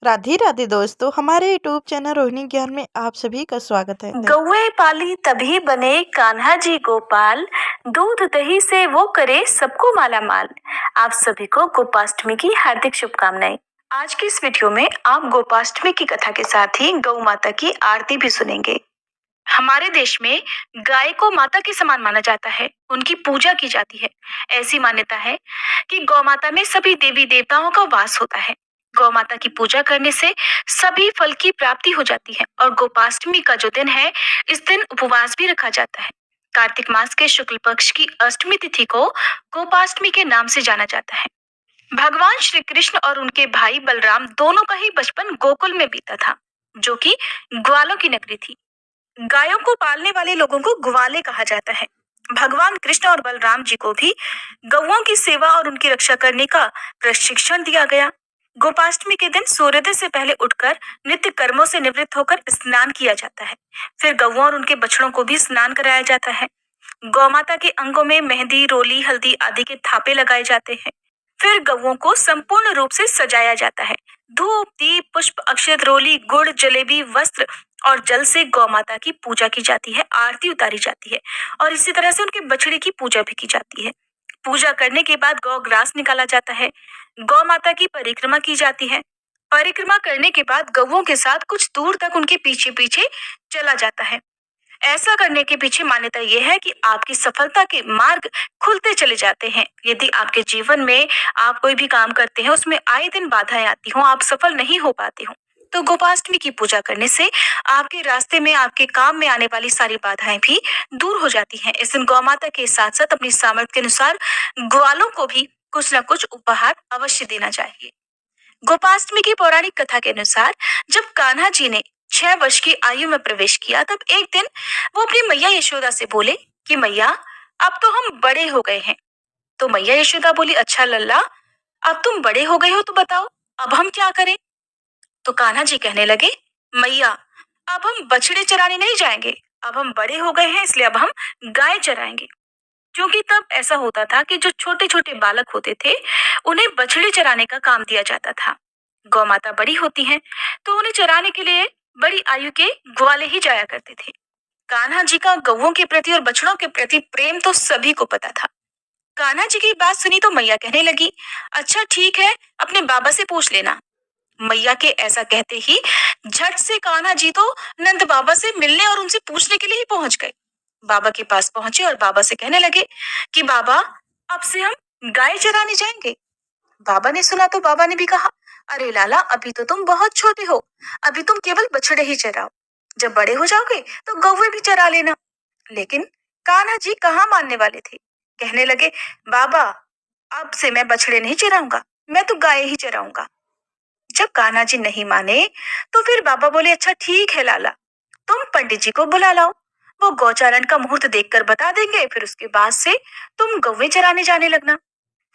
राधे राधे दोस्तों, हमारे YouTube channel Rohini ज्ञान में आप सभी का स्वागत है। गौए पाली तभी बने कान्हा जी गोपाल, दूध दही से वो करे सबको माला माल। आप सभी को गोपाष्टमी की हार्दिक शुभकामनाएं। आज की इस वीडियो में आप गोपाष्टमी की कथा के साथ ही गौ माता की आरती भी सुनेंगे। हमारे देश में गाय को माता के समान माना जाता है, उनकी पूजा की जाती है। ऐसी मान्यता है कि गौ माता में सभी देवी देवताओं का वास होता है। गौ माता की पूजा करने से सभी फल की प्राप्ति हो जाती है और गोपाष्टमी का जो दिन है, इस दिन उपवास भी रखा जाता है। कार्तिक मास के शुक्ल पक्ष की अष्टमी तिथि को गोपाष्टमी के नाम से जाना जाता है। भगवान श्री कृष्ण और उनके भाई बलराम दोनों का ही बचपन गोकुल में बीता था, जो कि ग्वालों की नगरी थी। गायों को पालने वाले लोगों को ग्वाले कहा जाता है। भगवान कृष्ण और बलराम जी को भी गौओं की सेवा और उनकी रक्षा करने का प्रशिक्षण दिया गया। गोपाष्टमी के दिन सूर्योदय से पहले उठकर नित्य कर्मों से निवृत्त होकर स्नान किया जाता है। फिर गौओं और उनके बछड़ों को भी स्नान कराया जाता है। गौ माता के अंगों में मेहंदी, रोली, हल्दी आदि के थापे लगाए जाते हैं। फिर गौओं को संपूर्ण रूप से सजाया जाता है। धूप, दीप, पुष्प, अक्षत, रोली, गुड़, जलेबी, वस्त्र और जल से गौ माता की पूजा की जाती है, आरती उतारी जाती है और इसी तरह से उनके बछड़े की पूजा भी की जाती है। पूजा करने के बाद गौ ग्रास निकाला जाता है। गौ माता की परिक्रमा की जाती है। परिक्रमा करने के बाद गौओं के साथ कुछ दूर तक उनके पीछे पीछे चला जाता है। ऐसा करने के पीछे मान्यता यह है कि आपकी सफलता के मार्ग खुलते चले जाते हैं। यदि आपके जीवन में आप कोई भी काम करते हैं, उसमें आए दिन बाधाएं आती हो, आप सफल नहीं हो पाते हो, तो गोपाष्टमी की पूजा करने से आपके रास्ते में, आपके काम में आने वाली सारी बाधाएं भी दूर हो जाती हैं। इस दिन गौ माता के साथ साथ अपनी सामर्थ्य के अनुसार ग्वालों को भी कुछ न कुछ उपहार अवश्य देना चाहिए। गोपाष्टमी की पौराणिक कथा के अनुसार जब कान्हा जी ने 6 वर्ष की आयु में प्रवेश किया, तब एक दिन वो अपनी मैया यशोदा से बोले कि मैया, अब तो हम बड़े हो गए हैं। तो मैया यशोदा बोली, अच्छा लल्ला, अब तुम बड़े हो गए हो तो बताओ अब हम क्या करें। तो कान्हा जी कहने लगे, मैया, अब हम बछड़े चराने नहीं जाएंगे, अब हम बड़े हो गए हैं, इसलिए अब हम गाय चराएंगे। क्योंकि तब ऐसा होता था कि जो छोटे छोटे बालक होते थे, उन्हें बछड़े चराने का काम दिया जाता था। गौ माता बड़ी होती हैं, तो उन्हें चराने के लिए बड़ी आयु के ग्वाले ही जाया करते थे। कान्हा जी का गौओं के प्रति और बछड़ों के प्रति प्रेम तो सभी को पता था। कान्हा जी की बात सुनी तो मैया कहने लगी, अच्छा ठीक है, अपने बाबा से पूछ लेना। मैया के ऐसा कहते ही झट से कान्हा जी तो नंद बाबा से मिलने और उनसे पूछने के लिए ही पहुंच गए। बाबा के पास पहुंचे और बाबा से कहने लगे कि बाबा, अब से हम गाय चराने जाएंगे। बाबा ने सुना तो बाबा ने भी कहा, अरे लाला, अभी तो तुम बहुत छोटे हो, अभी तुम केवल बछड़े ही चराओ, जब बड़े हो जाओगे तो गौवे भी चरा लेना। लेकिन कान्हा जी कहाँ मानने वाले थे। कहने लगे, बाबा, अब से मैं बछड़े नहीं चराऊंगा, मैं तो गाय ही चराऊंगा। जब कान्हा जी नहीं माने, तो फिर बाबा बोले, अच्छा ठीक है लाला, तुम पंडित जी को बुला लाओ, वो गौचारण का मुहूर्त देखकर बता देंगे, फिर उसके बाद से तुम गौवे चराने जाने लगना।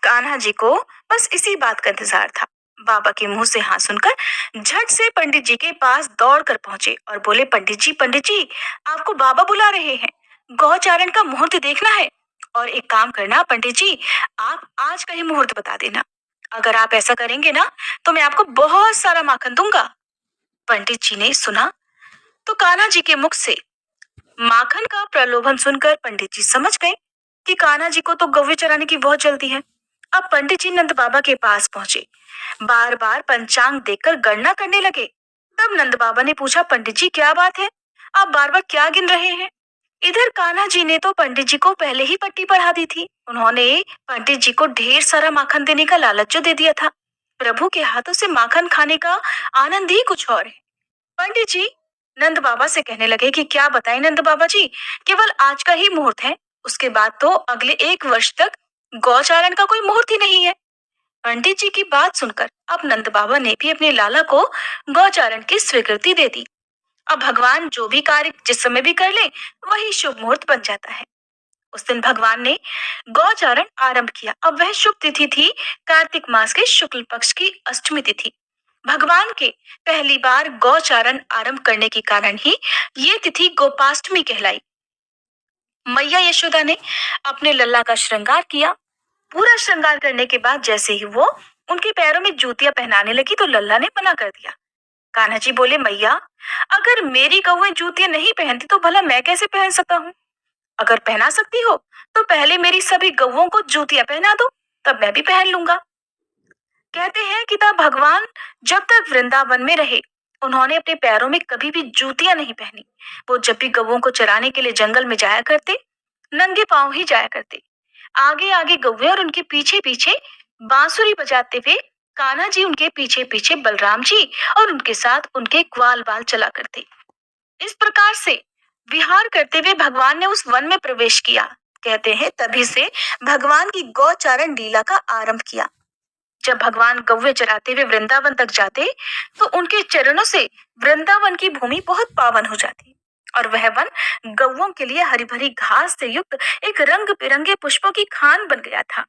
कान्हा जी को बस इसी बात का इंतजार था। बाबा के मुंह से हाँ सुनकर झट से पंडित जी के पास दौड़ कर पहुंचे और बोले, पंडित जी, पंडित जी, आपको बाबा बुला रहे हैं, गौचारण का मुहूर्त देखना है। और एक काम करना पंडित जी, आप आज का ही मुहूर्त बता देना। अगर आप ऐसा करेंगे ना, तो मैं आपको बहुत सारा माखन दूंगा। पंडित जी ने सुना तो कान्हा जी के मुख से माखन का प्रलोभन सुनकर पंडित जी समझ गए कि कान्हा जी को तो गौवे चराने की बहुत जल्दी है। अब पंडित जी नंद बाबा के पास पहुंचे, बार बार पंचांग देखकर गणना करने लगे। तब नंद बाबा ने पूछा, पंडित जी क्या बात है, आप बार बार क्या गिन रहे हैं। इधर कान्हा जी ने तो पंडित जी को पहले ही पट्टी पढ़ा दी थी। उन्होंने पंडित जी को ढेर सारा माखन देने का लालच जो दे दिया था। प्रभु के हाथों से माखन खाने का आनंद ही कुछ और है। पंडित जी नंद बाबा से कहने लगे कि क्या बताएं नंद बाबा जी, केवल आज का ही मुहूर्त है, उसके बाद तो अगले 1 वर्ष तक गौचारण का कोई मुहूर्त ही नहीं है। पंडित जी की बात सुनकर अब नंद बाबा ने भी अपने लाला को गौचारण की स्वीकृति दे दी। अब भगवान जो भी कार्य जिस समय भी कर ले, वही शुभ मुहूर्त बन जाता है। उस दिन भगवान ने गौचारण आरंभ किया। अब वह शुभ तिथि थी कार्तिक मास के शुक्ल पक्ष की अष्टमी तिथि। भगवान के पहली बार गौचारण आरंभ करने के कारण ही ये तिथि गोपाष्टमी कहलाई। मैया यशोदा ने अपने लल्ला का श्रृंगार किया। पूरा श्रृंगार करने के बाद जैसे ही वो उनके पैरों में जूतियां पहनाने लगी तो लल्ला ने मना कर दिया। कान्हा जी बोले, मैया, अगर मेरी गौएं जूतियां नहीं पहनती तो भला मैं कैसे पहन सकता हूँ? अगर पहना सकती हो तो पहले मेरी सभी गौओं को जूतियां पहना दो, तब मैं भी पहन लूंगा। कहते हैं कि तब भगवान जब तक वृंदावन में रहे, उन्होंने अपने पैरों में कभी भी जूतियां नहीं पहनी। वो जब भी गौओं को चराने के लिए जंगल में जाया करते, नंगे पांव ही जाया करते। आगे आगे गौवे और उनके पीछे पीछे बांसुरी बजाते हुए कान्हा जी उनके पीछे पीछे बलराम जी और उनके साथ उनके ग्वाल बाल चला करते। इस प्रकार से विहार करते हुए भगवान ने उस वन में प्रवेश किया। कहते हैं तभी से भगवान की गौचारण लीला का आरंभ किया। जब भगवान गौवे चराते हुए वृंदावन तक जाते तो उनके चरणों से वृंदावन की भूमि बहुत पावन हो जाती और वह वन गौओं के लिए हरी भरी घास से युक्त एक रंग बिरंगे पुष्पों की खान बन गया था।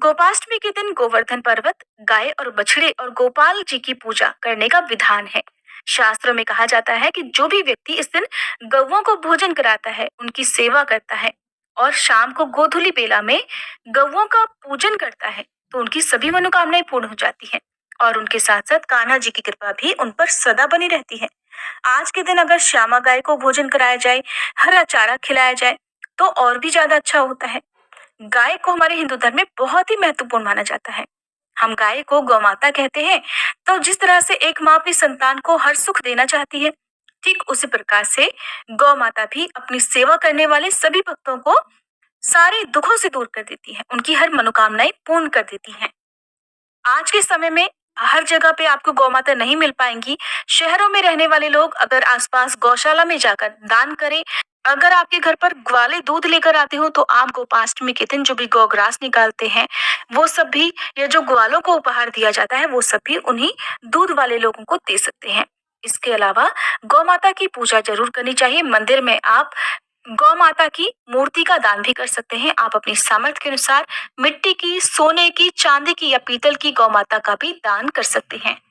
गोपाष्टमी के दिन गोवर्धन पर्वत, गाय और बछड़े और गोपाल जी की पूजा करने का विधान है। शास्त्रों में कहा जाता है कि जो भी व्यक्ति इस दिन गौओं को भोजन कराता है, उनकी सेवा करता है और शाम को गोधूली बेला में गौओं का पूजन करता है, तो उनकी सभी मनोकामनाएं पूर्ण हो जाती हैं और उनके साथ साथ कान्हा जी की कृपा भी उन पर सदा बनी रहती है। आज के दिन अगर श्यामा गाय को भोजन कराया जाए, हरा चारा खिलाया जाए, तो और भी ज्यादा अच्छा होता है। गाय को हमारे हिंदू धर्म में बहुत ही महत्वपूर्ण माना जाता है। हम गाय को गौमाता कहते हैं। तो जिस तरह से एक माँ अपनी संतान को हर सुख देना चाहती है, ठीक उसी प्रकार से गौ माता भी अपनी सेवा करने वाले सभी भक्तों को सारे दुखों से दूर कर देती है, उनकी हर मनोकामनाएं पूर्ण कर देती हैं। आज के समय में हर जगह पे आपको गौ माता नहीं मिल पाएंगी। शहरों में रहने वाले लोग अगर आसपास गौशाला में जाकर दान करें, अगर आपके घर पर ग्वाले दूध लेकर आते हो तो आप गोपाष्टमी के दिन जो भी गौग्रास निकालते हैं, वो सब भी, या जो ग्वालों को उपहार दिया जाता है, वो सब भी उन्हीं दूध वाले लोगों को दे सकते हैं। इसके अलावा गौ माता की पूजा जरूर करनी चाहिए। मंदिर में आप गौ माता की मूर्ति का दान भी कर सकते हैं। आप अपनी सामर्थ्य के अनुसार मिट्टी की, सोने की, चांदी की या पीतल की गौ माता का भी दान कर सकते हैं।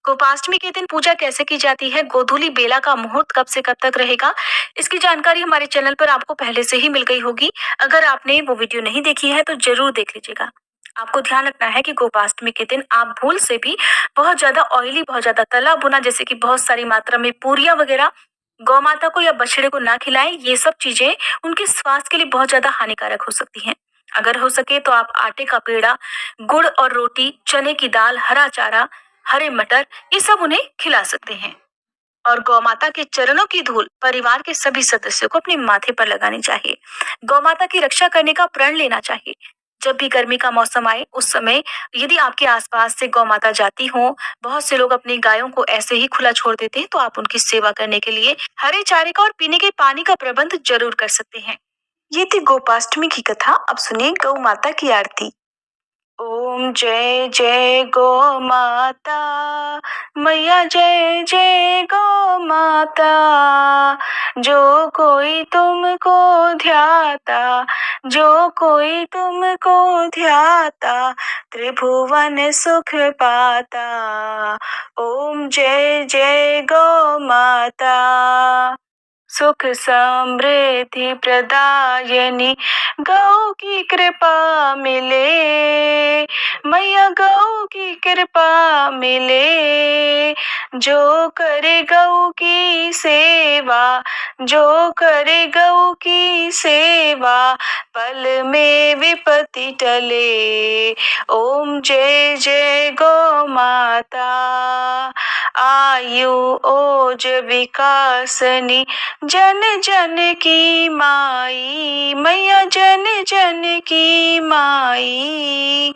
गोपाष्टमी के दिन पूजा कैसे की जाती है, गोधूली बेला का मुहूर्त कब से कब तक रहेगा, इसकी जानकारी हमारे चैनल पर आपको पहले से ही मिल गई होगी। अगर आपने वो वीडियो नहीं देखी है तो जरूर देख लीजिएगा। आपको ध्यान रखना है कि गोपाष्टमी के दिन आप भूल से भी बहुत ज्यादा ऑयली, बहुत ज्यादा तला भुना, जैसे कि बहुत सारी मात्रा में पूरियां वगैरह गौ माता को या बछड़े को ना खिलाएं। ये सब चीजें उनके स्वास्थ्य के लिए बहुत ज्यादा हानिकारक हो सकती हैं। अगर हो सके तो आप आटे का पेड़ा, गुड़ और रोटी, चने की दाल, हरा चारा, हरे मटर, ये सब उन्हें खिला सकते हैं। और गौ माता के चरणों की धूल परिवार के सभी सदस्यों को अपने माथे पर लगानी चाहिए। गौ माता की रक्षा करने का प्रण लेना चाहिए। जब भी गर्मी का मौसम आए उस समय यदि आपके आसपास से गौ माता जाती हो, बहुत से लोग अपनी गायों को ऐसे ही खुला छोड़ देते हैं, तो आप उनकी सेवा करने के लिए हरे चारे का और पीने के पानी का प्रबंध जरूर कर सकते हैं। ये थी गोपाष्टमी की कथा। अब सुनिए गौ माता की आरती। ओम जय जय गौ माता, मैया जय जय गौ माता। जो कोई तुमको ध्याता, जो कोई तुमको ध्याता, त्रिभुवन सुख पाता। ओम जय जय गौ माता। सुख समृद्धि प्रदायनी गौ की कृपा मिले, मैया गौ की कृपा मिले। जो करे गौ की सेवा, जो करे गौ की सेवा, पल में विपत्ति टले। ओम जय जय गौ माता। आयु ओज विकासनी जन जन की माई, मैया जन जन की माई।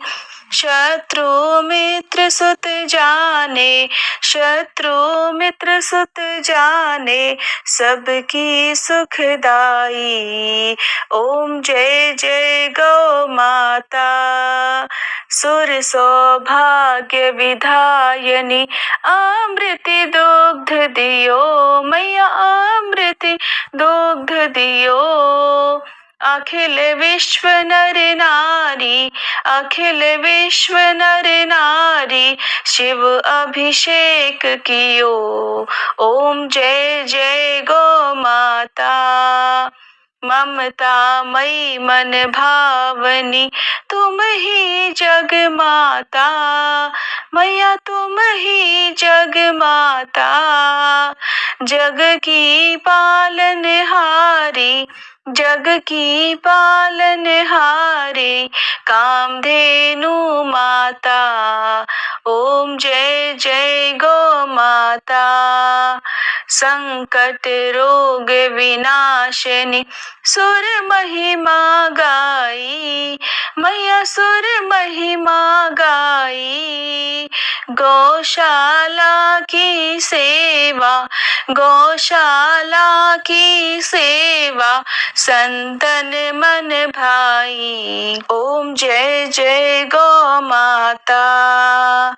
शत्रु मित्र सुत जाने, शत्रु मित्र सुत जाने, सबकी सुखदाई। ओम जय जय गौ माता। सुर सौभाग्य विधायनी, अमृत दुग्ध दियो, मैया अमृत दुग्ध दियो। अखिल विश्व नर नारी, अखिल विश्व नर नारी, शिव अभिषेक कियो। ओम जय जय गौ माता। ममता मई मन भावनी तुम ही जग माता, मैया तुम ही जग माता। जग की पालनहारी, जग की पालनहारी, कामधेनु माता। ओम जय जय गौ माता। संकट रोग विनाशिनी सुर महिमा गाई, मैया सुर महिमा गाई। गौशाला की सेवा, गौशाला की सेवा, संतन मन भाई। ओम जय जय गौ माता।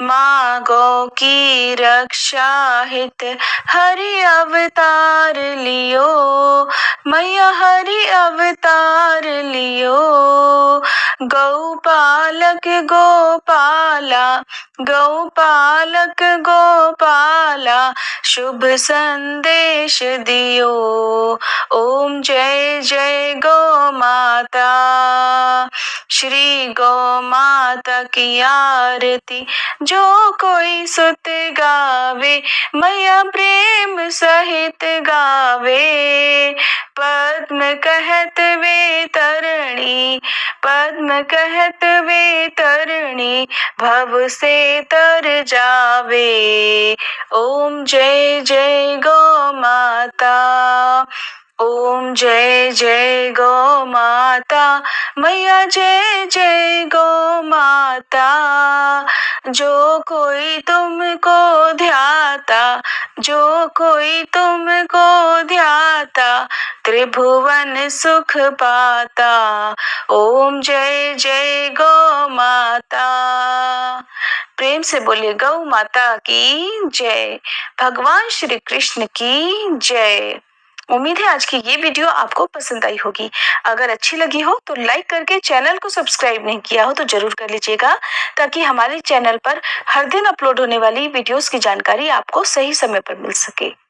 माँ गौ की रक्षा हित हरि अवतार लियो, मैया हरि अवतार लियो। गौपालक गोपाला, गौपालक गोपाला, शुभ संदेश दियो। ओम जय जय गौ माता। श्री गौ माता की आरती जो कोई सुत गावे, मैया प्रेम सहित गावे। पद्म कहत वे तरणी, पद्म कहत वे तरणी, भव से तर जावे। ओम जय जय गौ माता। ओम जय जय गौ माता, मैया जय जय गौ माता। जो कोई तुमको ध्याता, जो कोई तुमको ध्याता, त्रिभुवन सुख पाता। ओम जय जय गौ माता। प्रेम से बोलिए गौ माता की जय। भगवान श्री कृष्ण की जय। उम्मीद है आज की ये वीडियो आपको पसंद आई होगी। अगर अच्छी लगी हो तो लाइक करके चैनल को सब्सक्राइब नहीं किया हो तो जरूर कर लीजिएगा, ताकि हमारे चैनल पर हर दिन अपलोड होने वाली वीडियोस की जानकारी आपको सही समय पर मिल सके।